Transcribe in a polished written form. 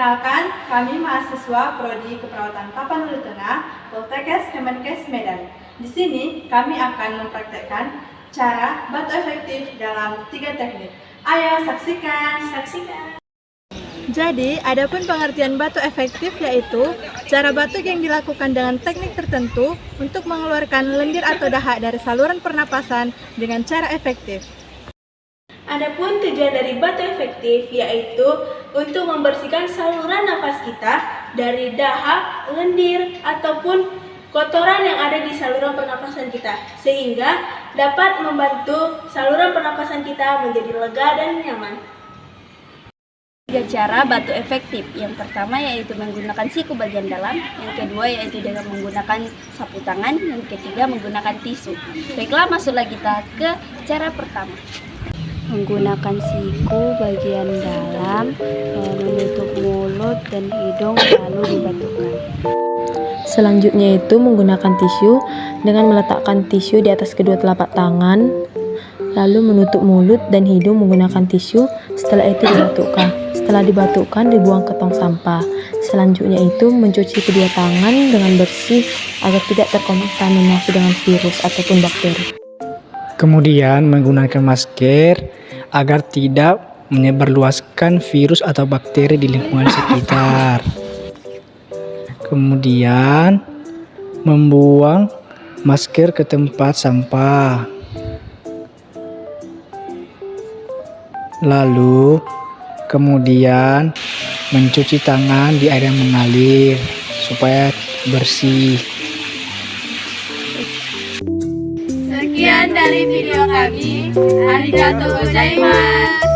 Perkenalkan, kami mahasiswa Prodi Keperawatan Tapanuli Tengah, Poltekkes Kemenkes Medan. Di sini kami akan mempraktekkan cara batu efektif dalam 3 teknik. Ayo saksikan! Jadi, adapun pengertian batu efektif yaitu cara batuk yang dilakukan dengan teknik tertentu untuk mengeluarkan lendir atau dahak dari saluran pernapasan dengan cara efektif. Adapun tujuan dari batu efektif yaitu untuk membersihkan saluran nafas kita dari dahak, lendir, ataupun kotoran yang ada di saluran pernapasan kita, sehingga dapat membantu saluran pernapasan kita menjadi lega dan nyaman. 3 cara batu efektif. Yang pertama yaitu menggunakan siku bagian dalam, yang kedua yaitu dengan menggunakan sapu tangan, yang ketiga menggunakan tisu. Baiklah, masuklah kita ke cara pertama. Menggunakan siku bagian dalam, menutup mulut dan hidung lalu dibatukan. Selanjutnya itu menggunakan tisu dengan meletakkan tisu di atas kedua telapak tangan, lalu menutup mulut dan hidung menggunakan tisu. Setelah itu dibatukkan. Setelah dibatukkan, dibuang ke tong sampah. Selanjutnya itu mencuci kedua tangan dengan bersih agar tidak terkontaminasi dengan virus ataupun bakteri. Kemudian menggunakan masker agar tidak menyebarluaskan virus atau bakteri di lingkungan sekitar. Kemudian membuang masker ke tempat sampah. Lalu kemudian mencuci tangan di air yang mengalir supaya bersih. Sekian dari video kami. Arigatou gozaimasu.